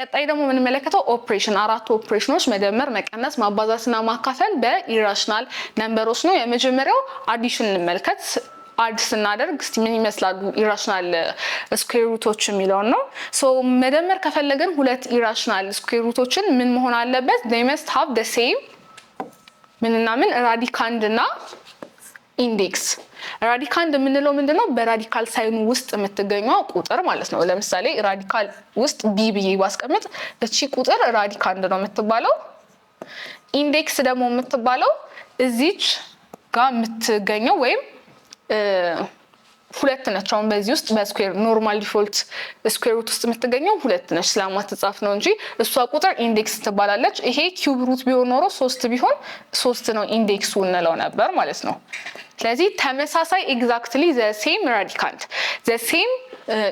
ቀጣይ ደግሞ ምን መለከተው ኦፕሬሽን አራት ኦፕሬሽኖች መደመር መቀነስ ማባዛትና ማካፈል በኢራሽናል ነምበሮች ነው የመጀመሪያው አዲሽን እንመልከት አድ ስናደርግ እስቲ ምን ይመስላሉ ኢራሽናል ስኩዌር ሩቶች የሚለው ነው ሶ መደመር ከፈለገን ሁለት ኢራሽናል ስኩዌር ሩቶችን ምን መሆን አለበት they must have the same ምንና ምን ራዲካንድ እና ኢንዴክስ ራዲካንድ የምንለው ምንድነው በራዲካል ሳይኑ ውስጥ የምትገኘው ቁጥር ማለት ነው ለምሳሌ ራዲካል ውስጥ b ብዬ ባስቀምጥ እቺ ቁጥር ራዲካንድ ነው የምትባለው ኢንዴክስ ደግሞ የምትባለው እዚች ጋር የምትገኘው ወይም ሁለት ነች አሁን በዚህ ውስጥ በስኩዌር ኖርማል ዲፎልት ስኩዌር ሩት ውስጥ የምትገኘው ሁለት ነች ስለማትጻፍ ነው እንጂ እሷ ቁጥር ኢንዴክስ ትባላለች ይሄ ኪዩብ ሩት ቢሆን ኖሮ 3 ቢሆን 3 ነው ኢንዴክሱ እንለው ነበር ማለት ነው ስለዚህ ተመሳሳይ ኤግዛክትሊ ዘ ሴም ራዲካንድ ዘ ሴም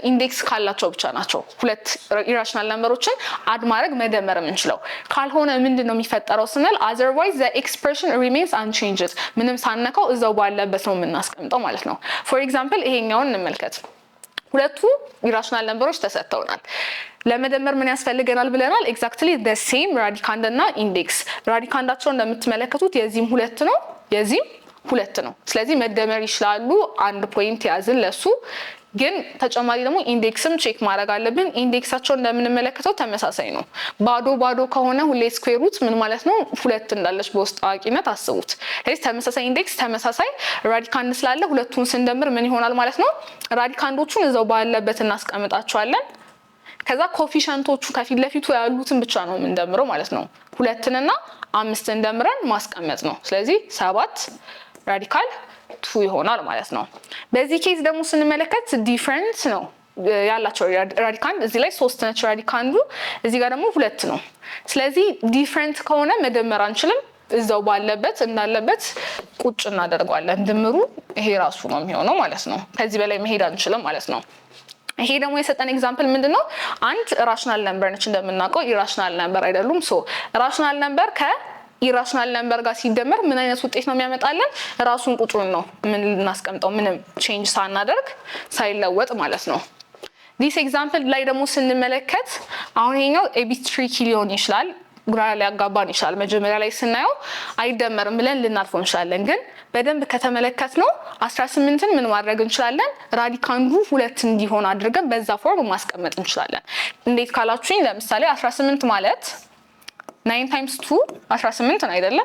ኢንዴክስ ካላቸው ብቻ ናቸው ሁለት ኢራሽናል ነምበሮችን አድ ማድረግ መደመር የምንችለው ካልሆነ ምንድነው የሚፈጠረው ስንል otherwise the expression remains unchanged ምንም ሳነካው እዛው ባለበት ነው የምናስቀምጠው ማለት ነው for example ይሄኛውን እንመልከት ሁለቱ ኢራሽናል ነምበሮች ተሰጥተውናል ለመደመር ምን ያስፈልገናል ብለናል ኤግዛክትሊ the same ራዲካንድ እና ኢንዴክስ ራዲካንዳቸው እንደምትመለከቱት የዚህም ሁለት ነው የዚህም ሁለት ነው ስለዚህ መደመር ይችላሉ አንድ ፖይንት ያዝን ለሱ ግን ተጨማሪ ደግሞ ኢንዴክስም ቼክ ማድረግ አለብን ኢንዴክሳቸው እንደምንመለከተው ተመሳሳይ ነው ባዶ ከሆነ ሁሌ ስኩዌር ሩት ምን ማለት ነው ሁለት እንዳለች በውስጥ አዋቂነት አስቡት ስለዚህ ተመሳሳይ ኢንዴክስ ተመሳሳይ ራዲካንድ ስላለ ሁለቱን ስንደምር ምን ይሆናል ማለት ነው ራዲካንዶቹን እዛው ባለበት እናስቀምጣቸዋለን ከዛ ኮፊሸንቶቹ ከፊት ለፊቱ ያሉትን ብቻ ነው የምንደምረው ማለት ነው ሁለትንና አምስትን ደምረን ማስቀመጥ ነው ስለዚህ 7 ራዲካል 2 ይሆናል ማለት ነው በዚህ ኬዝ ደግሞ ስንመለከት ዲፈረንስ ነው ያላቸው ራዲካንድ እዚህ ላይ 3 ነች ራዲካንዱ እዚህ ጋር ደግሞ 2 ነው ስለዚህ ዲፈረንት ከሆነ መደመር አንችልም እዛው ባለበት እንዳለበት ቁጭ እናደርጋለን ድምሩ ይሄ ራሱ ነው የሚሆነው ማለት ነው ከዚህ በላይ መሄድ አንችልም ማለት ነው ይሄ ደግሞ የሰጠን ኤግዛምፕል ምንድነው አንድ ራሽናል ነምበር ነች እንደምናውቀው ኢራሽናል ነምበር አይደሉም ሶ ራሽናል ነምበር ኢራሽናል ነምበር ጋር ሲደመር ምን አይነት ውጤት ነው የሚያመጣልን ራሱን ቁጥሩን ነው ምን ልናስቀምጠው ምንም ቼንጅ ሳናደርግ ሳይለወጥ ማለት ነው this example ላይ ደግሞ ስንመለከት አሁን ይሄኛው ኤቢ3 ኪሎን ይችላል ግራ ሊያጋባን ይችላል መጀመሪያ ላይ ስናየው አይደመርም ብለን ልናልፈው እንችላለን ግን በደንብ ከተመለከትነው 18ን ምን ማድረግ እንችላለን ራዲካንዱ 2 እንዲሆን አድርገን በዛ ፎርም ማስቀመጥ እንችላለን እንዴት ካላችሁኝ ለምሳሌ 18 ማለት 9 times 2 18 ነው አይደለ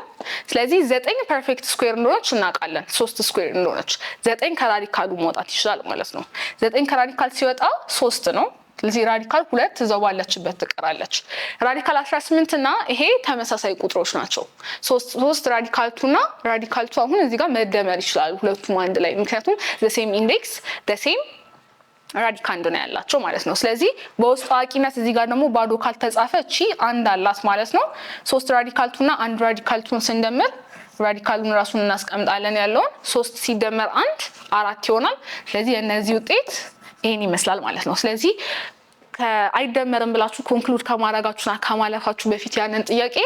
ስለዚህ 9 ፐርፌክት ስኩዌር እንደሆነች እናውቃለን 3 ስኩዌር እንደሆነች 9 ከራዲካሉ መውጣት ይችላል ማለት ነው 9 ከራዲካል ሲወጣ 3 ነው ስለዚህ ራዲካል 2 እዛው ባለችበት ትቀራለች ራዲካል 18 እና ይሄ ተመሳሳይ ቁጥሮች ናቸው 3 ራዲካል 2 እና ራዲካል 2 አሁን እዚህ ጋር መደመር ይችላል ሁለቱም አንድ ላይ ምክንያቱም the same index the same ራዲካንድ ነው ያላቸው ማለት ነው ስለዚህ በውስጥ አዋቂነት እዚህ ጋር ደግሞ ባዶ ካልተጻፈ እቺ አንድ አላት ማለት ነው 3 ራዲካል 2 እና አንድ ራዲካል 2 ስንደምር ራዲካሉን ራሱን እናስቀምጣለን ያለውን 3 ሲደመር 1 4 ይሆናል ስለዚህ እነዚህ ውጤት ይሄን ይመስላል ማለት ነው ስለዚህ አይደመርም ብላችሁ ኮንክሉድ ከማድረጋችሁና ከማለፋችሁ በፊት ያንን ጥያቄ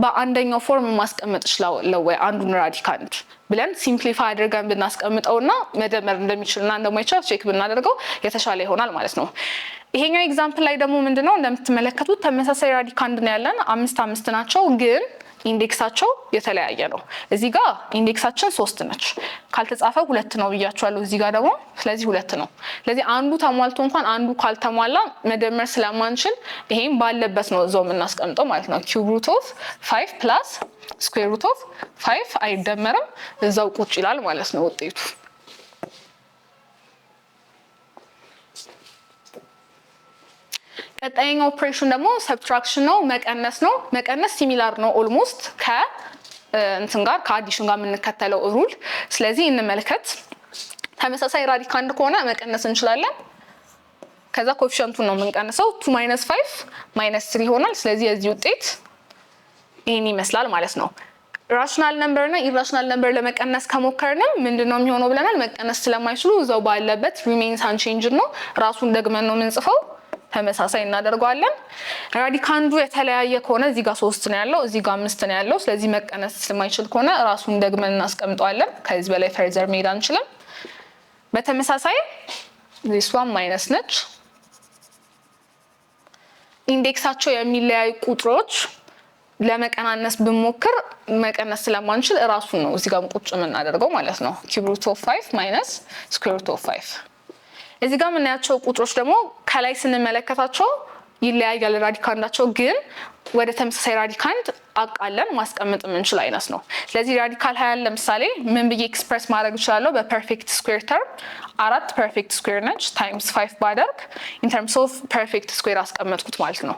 በአንደኛው ፎርም ማስቀመጥ ይችላል ወይ አንዱን ራዲካንድ ብለን ሲምፕሊፋይ አድርገን ብናስቀምጠውና መደመር እንደሚችልና እንደማይቻል ቼክ ብናደርገው የተሻለ ይሆናል ማለት ነው ይሄኛው ኤግዛምፕል ላይ ደግሞ ምንድነው እንደምትመለከቱት ተመሳሳይ ራዲካንድ ነው ያለን 5 ናቸው ግን ኢንዴክሳቸው የተለያየ ነው እዚህ ጋር ኢንዴክሳችን 3 ነች ካልተጻፈ 2 ነው ብያችኋለሁ እዚህ ጋር ደግሞ ስለዚህ 2 ነው ስለዚህ አንዱ ተሟልቶ እንኳን አንዱ ካልተሟላ መደመር ስለማንችል ይሄን ባለበት ነው እዛው የምናስቀምጠው ማለት ነው ኪዩብ ሩት ኦፍ 5 ፕላስ ስኩዌር ሩት ኦፍ 5 አይደመርም እዛው ቁጭ ይላል ማለት ነው ውጤቱ ቀጣይኛው ኦፕሬሽን ደግሞ ሰብትራክሽን ነው መቀነስ ሲሚላር ነው ኦልሞስት እንትን ጋር ከአዲሽን ጋር የምንከተለው ሩል ስለዚህ እንመልከት ተመሳሳይ ራዲካንድ ከሆነ መቀነስ እንችላለን ከዛ ኮኤፊሺየንቱን ነው የምንቀንሰው 2 - 5 - 3 ይሆናል ስለዚህ የዚህ ውጤት ይሄን ይመስላል ማለት ነው ራሽናል ነምበር እና ኢራሽናል ነምበር ለመቀነስ ከሞከርንም ምንድነው የሚሆነው ብለናል መቀነስ ስለማይችሉ እዛው ባለበት ሪሜይንስ አንቼንጅድ ነው ራሱን ደግመን ነው የምንጽፈው ተመሳሳይ እናደርጋለን ራዲካንዱ የተለያየ ከሆነ እዚህ ጋር 3 ነው ያለው እዚህ ጋር 5 ነው ያለው ስለዚህ መቀነስ ስለማይችል ከሆነ ራሱን ደግመን እናስቀምጣለን ከዚህ በላይ ፈርዘር መሄድ አንችልም በተመሳሳይ this one ማይነስ ነች ኢንዴክሳቸው የሚለያዩ ቁጥሮች ለመቀናነስ ብንሞክር መቀነስ ስለማንችል እራሱን ነው እዚህ ጋር ቁጭ የምናደርገው ማለት ነው። ኪዩብ ሩት ኦፍ 5 ማይነስ ስኩዌር ሩት ኦፍ 5። እዚህ ጋር የምናያቸው ቁጥሮች ደግሞ ከላይ ስንመለከታቸው ይለያያል ራዲካንዳቸው፣ ግን ወደ ተመሳሳይ ራዲካንድ አቃለን ማስቀመጥ የምንችል አይነት ነው። ስለዚህ ራዲካል 20 ለምሳሌ ምን ብዬ ኤክስፕረስ ማድረግ እችላለሁ? በፐርፌክት ስኩዌር ተርም 4 ፐርፌክት ስኩዌር ነች ታይምስ 5 ባደርግ ኢን ተርምስ ኦፍ ፐርፌክት ስኩዌር አስቀመጥኩት ማለት ነው።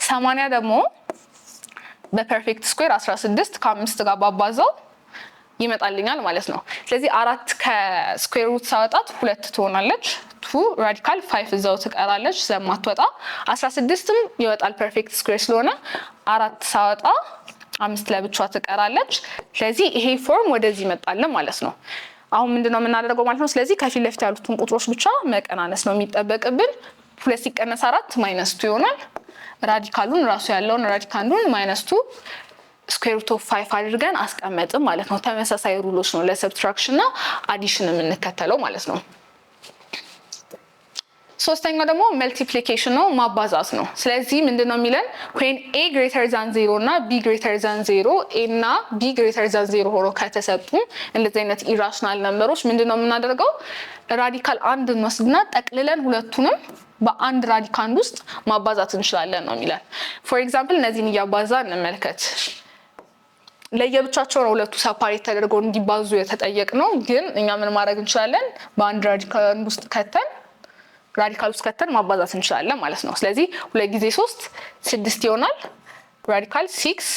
80 ደግሞ በፐርፌክት ስኩዌር 16 ከ5 ጋር ባባዛው ይመጣልኛል ማለት ነው። ስለዚህ 4 ከስኩዌር ሩት ሳወጣት 2 ትሆናለች። 2 ራዲካል 5 እዛው ትቀራለች ስለማትወጣ 16ም ይወጣል ፐርፌክት ስኩዌር ስለሆነ 4 ሳወጣ 5 ለብቻዋ ትቀራለች። ስለዚህ ይሄ ፎርም ወደዚህ ይመጣልን ማለት ነው። አሁን ምንድነው የምናደርገው ማለት ነው? ስለዚህ ከፊት ለፊት ያሉትን ቁጥሮች ብቻ መቀናነስ ነው የሚጠበቅብን። 2 ሲቀነስ 4 ማይነስ 2 ይሆናል። ራዲካሉን ራሱ ያለውን ራዲካንዱን ማይነስ 2 ስኩዌር ሩት ኦፍ 5 አድርገን አስቀመጥም ማለት ነው። ተመሳሳይ ሩሎች ነው ለሰብትራክሽን እና አዲሽን የምንከተለው ማለት ነው። ሶስተኛው ደግሞ መልቲፕሊኬሽን ነው፣ ማባዛት ነው። ስለዚህ ምንድነው የሚለን when a greater than 0 እና b greater than 0 a እና b greater than 0 ሆኖ ከተሰጡ እንደዚህ አይነት ኢራሽናል ነምበሮች ምንድነው የምናደርገው? ራዲካል አንድ እንወስድና ጠቅልለን ሁለቱንም በአንድ ራዲካንድ ውስጥ ማባዛት እንችላለን ነው የሚለን። ፎር ኤግዛምፕል እነዚህን እያባዛ እንመልከት። ለየብቻቸው ነው ሁለቱ ሰፓሬት ተደርገው እንዲባዙ የተጠየቅነው፣ ግን እኛ ምን ማድረግ እንችላለን? በአንድ ራዲካል ውስጥ ከተን ማባዛት እንችላለን ማለት ነው። ስለዚህ 2 ጊዜ 3 6 ይሆናል። ራዲካል 6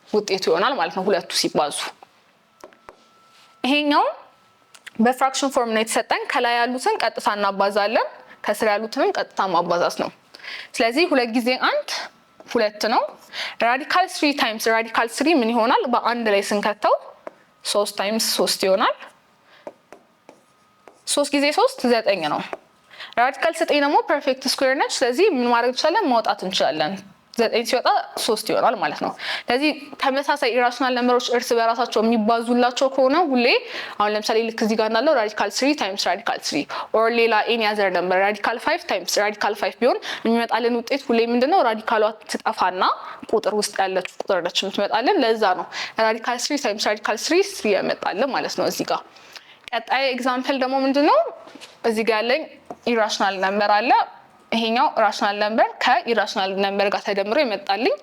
ውጤቱ ይሆናል ማለት ነው ሁለቱ ሲባዙ። ይሄኛው በፍራክሽን ፎርም ነው የተሰጠን። ከላይ ያሉትን ቀጥታ እናባዛለን፣ ከስር ያሉትንም ቀጥታ ማባዛት ነው። ስለዚህ 2 ጊዜ 1 2 ነው። ራዲካል 3 ታይምስ ራዲካል 3 ምን ይሆናል? በአንድ ላይ ስንከተው 3 ታይምስ 3 ይሆናል። 3 ጊዜ 3 9 ነው። ራዲካል 9 ደግሞ ፐርፌክት ስኩዌር ነች። ስለዚህ ምን ማድረግ እንችላለን? ማውጣት እንችላለን። 9 ሲወጣ 3 ይሆናል ማለት ነው። ስለዚህ ተመሳሳይ ኢራሽናል ነምበሮች እርስ በራሳቸው የሚባዙላቸው ከሆነ ሁሌ አሁን ለምሳሌ ልክ እዚህ ጋር እንዳለው ራዲካል 3 ታይምስ ራዲካል 3 ኦር ሌላ ኤኒ አዘር ነምበር ራዲካል 5 ታይምስ ራዲካል 5 ቢሆን የሚመጣልን ውጤት ሁሌ ምንድነው? ራዲካሏ ትጠፋና ቁጥር ውስጥ ያለች ቁጥር ነች የምትመጣልን። ለዛ ነው ራዲካል 3 ታይምስ ራዲካል 3 ያመጣልን ማለት ነው እዚህ ጋር። ቀጣይ ኤግዛምፕል ደግሞ ምንድነው? እዚህ ጋር ያለኝ ኢራሽናል ነምበር አለ። ይሄኛው ራሽናል ነምበር ከኢራሽናል ነምበር ጋር ተደምሮ ይመጣልኝ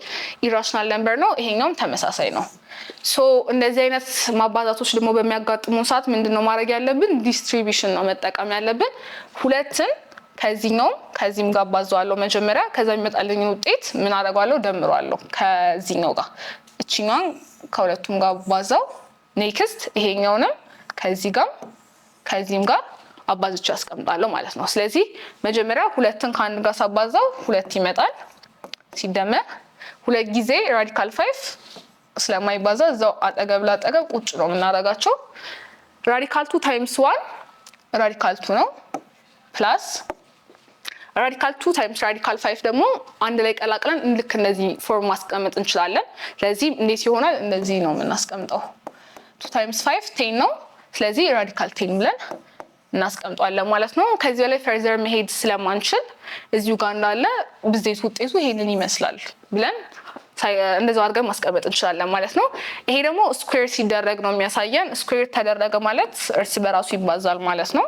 ኢራሽናል ነምበር ነው። ይሄኛውም ተመሳሳይ ነው። ሶ እንደዚህ አይነት ማባዛቶች ደግሞ በሚያጋጥሙ ሰዓት ምንድነው ማድረግ ያለብን? ዲስትሪቢዩሽን ነው መጠቀም ያለብን። ሁለትን ከዚህም ጋር አባዛዋለሁ መጀመሪያ። ከዛ የሚመጣልኝ ውጤት ምን አደርጋለሁ? ደምሯለሁ ከዚህኛው ጋር። እቺኛውን ከሁለቱም ጋር አባዛው። ኔክስት ይሄኛውንም ከዚህም ጋር አባዝቼ አስቀምጣለሁ ማለት ነው። ስለዚህ መጀመሪያ 2ን ከአንድ ጋር ሳባዛው 2 ይመጣል። ሲደመር 2 ጊዜ ራዲካል 5 ስለማይባዛ እዛው አጠገብ ላጠገብ ቁጭ ነው የምናደርጋቸው። ራዲካል 2 ታይምስ 1 ራዲካል 2 ነው። ፕላስ ራዲካል 2 ታይምስ ራዲካል 5 ደግሞ አንድ ላይ ቀላቅለን ልክ እንደዚህ ፎርም ማስቀመጥ እንችላለን። ስለዚህ እንዴት ይሆናል? እንደዚህ ነው የምናስቀምጠው። 2 ታይምስ 5 10 ነው። ስለዚህ ራዲካል 10 ብለን እናስቀምጧለን ማለት ነው። ከዚህ በላይ ፈርዘር መሄድ ስለማንችል እዚሁ ጋር እንዳለ ብዜት ውጤቱ ይሄንን ይመስላል ብለን እንደዛው አድርገን ማስቀመጥ እንችላለን ማለት ነው። ይሄ ደግሞ ስኩዌር ሲደረግ ነው የሚያሳየን። ስኩዌር ተደረገ ማለት እርስ በራሱ ይባዛል ማለት ነው።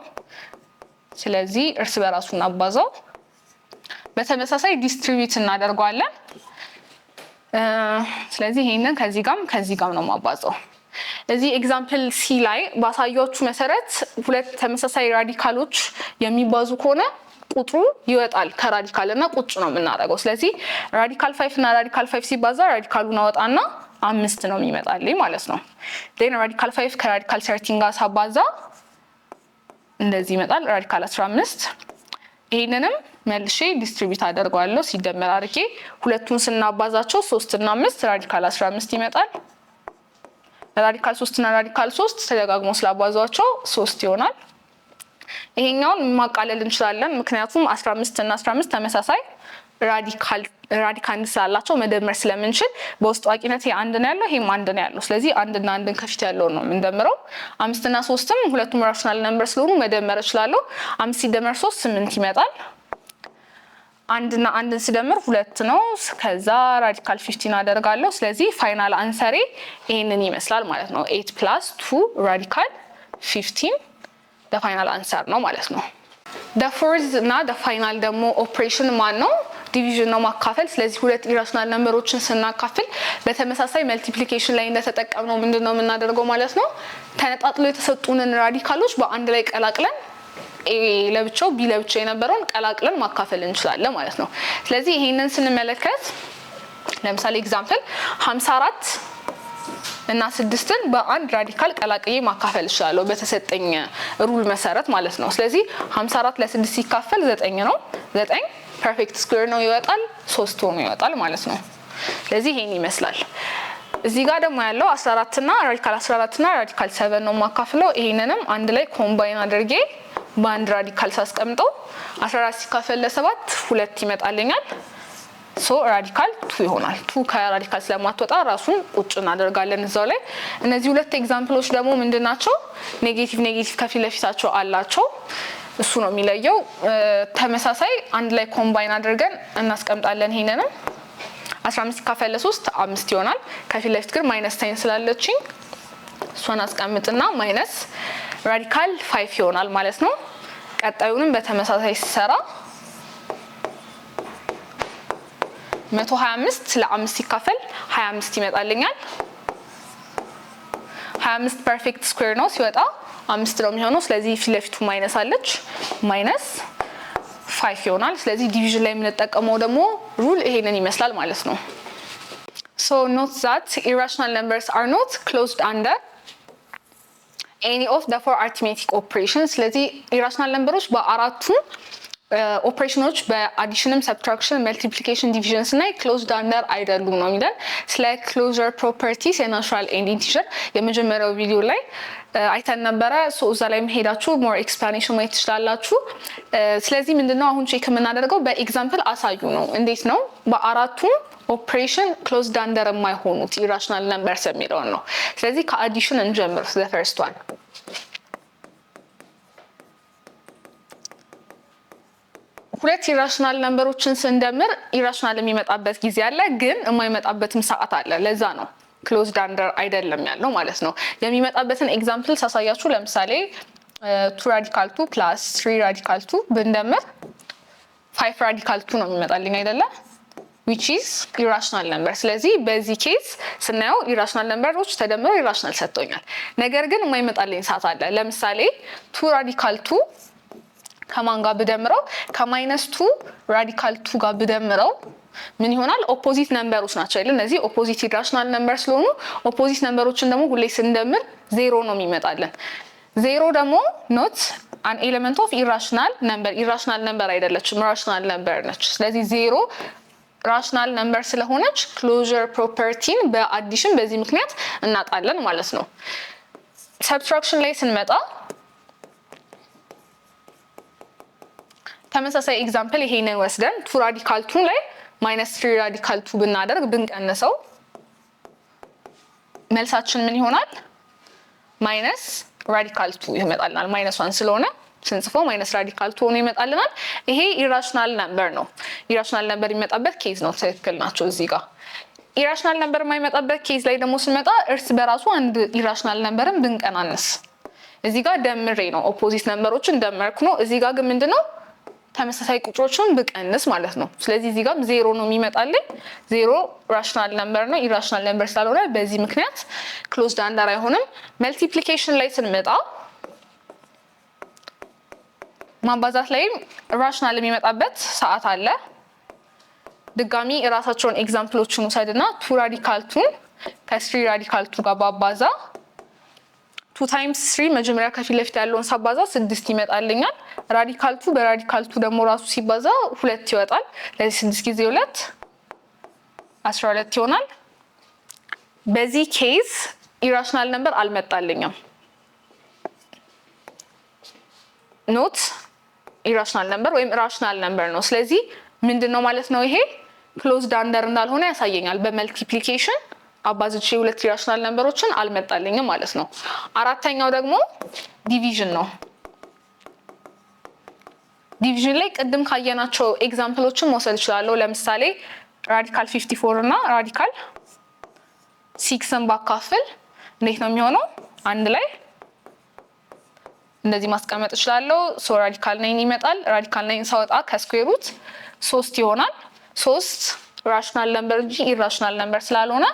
ስለዚህ እርስ በራሱ እናባዛው። በተመሳሳይ ዲስትሪቢዩት እናደርገዋለን። ስለዚህ ይሄንን ከዚህ ጋርም ነው ማባዛው። እዚህ ኤግዛምፕል ሲ ላይ ባሳያችሁ መሰረት ሁለት ተመሳሳይ ራዲካሎች የሚባዙ ከሆነ ቁጥሩ ይወጣል ከራዲካል እና ቁጭ ነው የምናደርገው። ስለዚህ ራዲካል 5 እና ራዲካል 5 ሲባዛ ራዲካሉን አወጣና 5 ነው የሚመጣልኝ ማለት ነው። ዴን ራዲካል 5 ከራዲካል 13 ጋር ሳባዛ እንደዚህ ይመጣል ራዲካል 15። ይሄንንም መልሼ ዲስትሪቢዩት አደርገዋለሁ ሲደመር አድርጌ ሁለቱን ስናባዛቸው 3 እና 5 ራዲካል 15 ይመጣል። ራዲካል 3 እና ራዲካል 3 ተደጋግሞ ስላባዛቸው 3 ይሆናል። ይሄኛውን ማቃለል እንችላለን ምክንያቱም 15 እና 15 ተመሳሳይ ራዲካል ስላላቸው መደመር ስለምንችል በውስጥ አዋቂነት አንድ ነው ያለው ይሄም አንድ ነው ያለው። ስለዚህ አንድ እና አንድን ከፊት ያለው ነው የምንደምረው። 5 እና 3ም ሁለቱም ራሽናል ነምበር ስለሆኑ መደመር እችላለሁ። 5 ሲደመር 3 8 ይመጣል። አንድና አንድን ስደምር 2 ነው። ከዛ ራዲካል 15 አደርጋለሁ። ስለዚህ ፋይናል አንሰሬ ይሄንን ይመስላል ማለት ነው። 8 + 2 ራዲካል 15 ፋይናል አንሰር ነው ማለት ነው። ፎርዝ እና ፋይናል ደግሞ ኦፕሬሽን ማን ነው? ዲቪዥን ነው ማካፈል። ስለዚህ ሁለት ኢራሽናል ነምበሮችን ስናካፍል በተመሳሳይ መልቲፕሊኬሽን ላይ እንደተጠቀምነው ምንድነው የምናደርገው ማለት ነው? ተነጣጥሎ የተሰጡንን ራዲካሎች በአንድ ላይ ቀላቅለን ኤ ለብቻው ቢ ለብቻው የነበረውን ቀላቅለን ማካፈል እንችላለን ማለት ነው። ስለዚህ ይሄንን ስንመለከት ለምሳሌ ኤግዛምፕል 54 እና 6ን በአንድ ራዲካል ቀላቅዬ ማካፈል እችላለሁ በተሰጠኝ ሩል መሰረት ማለት ነው። ስለዚህ 54 ለ6 ሲካፈል 9 ነው። 9 ፐርፌክት ስኩዌር ነው ይወጣል፣ 3 ሆኖ ይወጣል ማለት ነው። ስለዚህ ይሄን ይመስላል። እዚህ ጋር ደግሞ ያለው 14 እና ራዲካል 14 እና ራዲካል 7 ነው ማካፍለው። ይሄንንም አንድ ላይ ኮምባይን አድርጌ በአንድ ራዲካል ሳስቀምጠው 14 ሲካፈል ለ7 2 ይመጣልኛል። ሶ ራዲካል 2 ይሆናል። 2 ከራዲካል ስለማትወጣ ራሱን ቁጭ እናደርጋለን እዛው ላይ። እነዚህ ሁለት ኤግዛምፕሎች ደግሞ ምንድናቸው? ኔጌቲቭ ከፊት ለፊታቸው አላቸው። እሱ ነው የሚለየው። ተመሳሳይ አንድ ላይ ኮምባይን አድርገን እናስቀምጣለን። ይሄንንም 15 ሲካፈል ለ3 5 ይሆናል። ከፊት ለፊት ግን ማይነስ ሳይን ስላለችኝ እሷን አስቀምጥና ማይነስ ራዲካል 5 ይሆናል ማለት ነው። ቀጣዩንም በተመሳሳይ ሲሰራ 125 ለ5 ሲካፈል 25 ይመጣልኛል። 25 ፐርፌክት ስኩዌር ነው ሲወጣ 5 ነው የሚሆነው። ስለዚህ ፊት ለፊቱ ማይነስ አለች፣ ማይነስ 5 ይሆናል። ስለዚህ ዲቪዥን ላይ የምንጠቀመው ደግሞ ሩል ይሄንን ይመስላል ማለት ነው። So note that irrational numbers are not closed under any of the four arithmetic operations. ስለዚህ ኢራሽናል ነምበሮች በአራቱ ኦፕሬሽኖች በአዲሽንም ሰብትራክሽን መልቲፕሊኬሽን ዲቪዥንስ እና ክሎዝድ አንደር አይደሉም ነው የሚለን። ስለ ክሎዥር ፕሮፐርቲስ የናቹራል ኤንድ ኢንቲጀር የመጀመሪያው ቪዲዮ ላይ አይተን ነበረ። እዛ ላይ መሄዳችሁ ሞር ኤክስፕላኔሽን ማየት ትችላላችሁ። ስለዚህ ምንድነው አሁን ቼክ የምናደርገው በኤግዛምፕል አሳዩ ነው። እንዴት ነው በአራቱም ኦፕሬሽን ክሎዝድ አንደር የማይሆኑት ኢራሽናል ነምበርስ የሚለውን ነው። ስለዚህ ከአዲሽን እንጀምር። ዘ ፈርስት ዋን ሁለት ኢራሽናል ነምበሮችን ስንደምር ኢራሽናል የሚመጣበት ጊዜ አለ፣ ግን የማይመጣበትም ሰዓት አለ። ለዛ ነው ክሎዝድ አንደር አይደለም ያለው ማለት ነው። የሚመጣበትን ኤግዛምፕል ሳሳያችሁ ለምሳሌ 2 ራዲካል 2 ፕላስ 3 ራዲካል 2 ብንደምር 5 ራዲካል 2 ነው የሚመጣልኝ አይደለ? which is irrational number። ስለዚህ በዚህ ኬዝ ስናየው ኢራሽናል ነምበሮች ተደምረው ኢራሽናል ሰጥቶኛል። ነገር ግን የማይመጣልኝ ሰዓት አለ። ለምሳሌ 2 ራዲካል 2 ከማን ጋር ብደምረው ከማይነስ 2 ራዲካል 2 ጋር ብደምረው ምን ይሆናል? ኦፖዚት ነምበሮች ናቸው አይደል? እነዚህ ኦፖዚት ኢራሽናል ነምበር ስለሆኑ ኦፖዚት ነምበሮችን ደግሞ ሁሌ ስንደምር 0 ነው የሚመጣልን። 0 ደግሞ ኖት አን ኤሌመንት ኦፍ ኢራሽናል ነምበር። ኢራሽናል ነምበር አይደለችም፣ ራሽናል ነምበር ነች። ስለዚህ 0 ራሽናል ነምበር ስለሆነች ክሎዥር ፕሮፐርቲን በአዲሽን በዚህ ምክንያት እናጣለን ማለት ነው። ሰብትራክሽን ላይ ስንመጣ ተመሳሳይ ኤግዛምፕል ይሄንን ወስደን 2 ራዲካል 2 ላይ ማይነስ 3 ራዲካል 2 ብናደርግ ብንቀንሰው መልሳችን ምን ይሆናል? ማይነስ ራዲካል 2 ይመጣልናል። ማይነስ 1 ስለሆነ ስንጽፈው ማይነስ ራዲካል 2 ሆኖ ይመጣልናል። ይሄ ኢራሽናል ነምበር ነው። ኢራሽናል ነምበር የሚመጣበት ኬዝ ነው። ትክክል ናቸው እዚህ ጋር። ኢራሽናል ነምበር የማይመጣበት ኬዝ ላይ ደግሞ ስንመጣ እርስ በራሱ አንድ ኢራሽናል ነምበርን ብንቀናንስ፣ እዚህ ጋር ደምሬ ነው ኦፖዚት ነምበሮችን ደመርኩ ነው። እዚህ ጋር ግን ምንድነው ተመሳሳይ ቁጥሮችን ብቀንስ ማለት ነው። ስለዚህ እዚህ ጋር 0 ነው የሚመጣልኝ። 0 ራሽናል ነምበር ነው፣ ኢራሽናል ነምበር ስላልሆነ በዚህ ምክንያት ክሎዝድ አንደር አይሆንም። መልቲፕሊኬሽን ላይ ስንመጣ ማባዛት ላይ ራሽናል የሚመጣበት ሰዓት አለ። ድጋሚ እራሳቸውን ኤግዛምፕሎችን ውሰድና 2 ራዲካል 2 ከ3 ራዲካል 2 ጋር ባባዛ 2 ታይምስ 3 መጀመሪያ ከፊት ለፊት ያለውን ሳባዛ 6 ይመጣልኛል። ራዲካል 2 በራዲካል 2 ደግሞ ራሱ ሲባዛ 2 ይወጣል። ለዚህ 6 ጊዜ 2 12 ይሆናል። በዚህ ኬዝ ኢራሽናል ነምበር አልመጣልኝም። ኖት ኢራሽናል ነምበር ወይም ራሽናል ነምበር ነው። ስለዚህ ምንድነው ማለት ነው? ይሄ ክሎዝድ አንደር እንዳልሆነ ያሳየኛል። በመልቲፕሊኬሽን አባዝቼ ሁለት ኢራሽናል ነምበሮችን አልመጣልኝም ማለት ነው። አራተኛው ደግሞ ዲቪዥን ነው። ዲቪዥን ላይ ቅድም ካየናቸው ኤግዛምፕሎችን መውሰድ እችላለሁ። ለምሳሌ ራዲካል 54 እና ራዲካል 6ን ባካፍል እንዴት ነው የሚሆነው? አንድ ላይ እንደዚህ ማስቀመጥ እችላለሁ። ሶ ራዲካል 9 ይመጣል። ራዲካል 9 ሳወጣ ከስኩዌር ሩት 3 ይሆናል። 3 ራሽናል ነምበር እንጂ ኢራሽናል ነምበር ስላልሆነ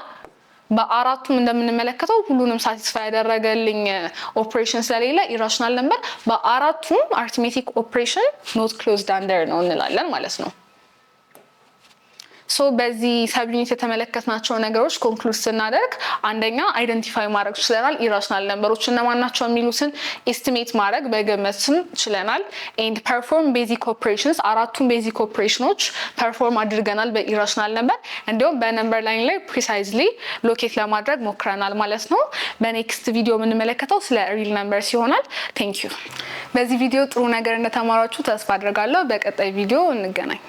በአራቱም እንደምንመለከተው ሁሉንም ሳቲስፋይ ያደረገልኝ ኦፕሬሽን ስለሌለ ኢራሽናል ነምበር በአራቱም አርትሜቲክ ኦፕሬሽን ኖት ክሎዝድ አንደር ነው እንላለን ማለት ነው። ሶ በዚህ ሰብዩኒት የተመለከትናቸው ነገሮች ኮንክሉድ ስናደርግ አንደኛ አይደንቲፋይ ማድረግ ችለናል። ኢራሽናል ነምበሮች እነማን ናቸው የሚሉትን ኤስቲሜት ማድረግ በግምትም ችለናል። ኤንድ ፐርፎርም ቤዚክ ኦፕሬሽንስ አራቱም ቤዚክ ኦፕሬሽኖች ፐርፎርም አድርገናል በኢራሽናል ነምበር። እንዲሁም በነምበር ላይን ላይ ፕሪሳይዝሊ ሎኬት ለማድረግ ሞክረናል ማለት ነው። በኔክስት ቪዲዮ የምንመለከተው ስለ ሪል ነምበርስ ይሆናል። ቴንክ ዩ። በዚህ ቪዲዮ ጥሩ ነገር እንደተማራችሁ ተስፋ አድርጋለሁ። በቀጣይ ቪዲዮ እንገናኝ።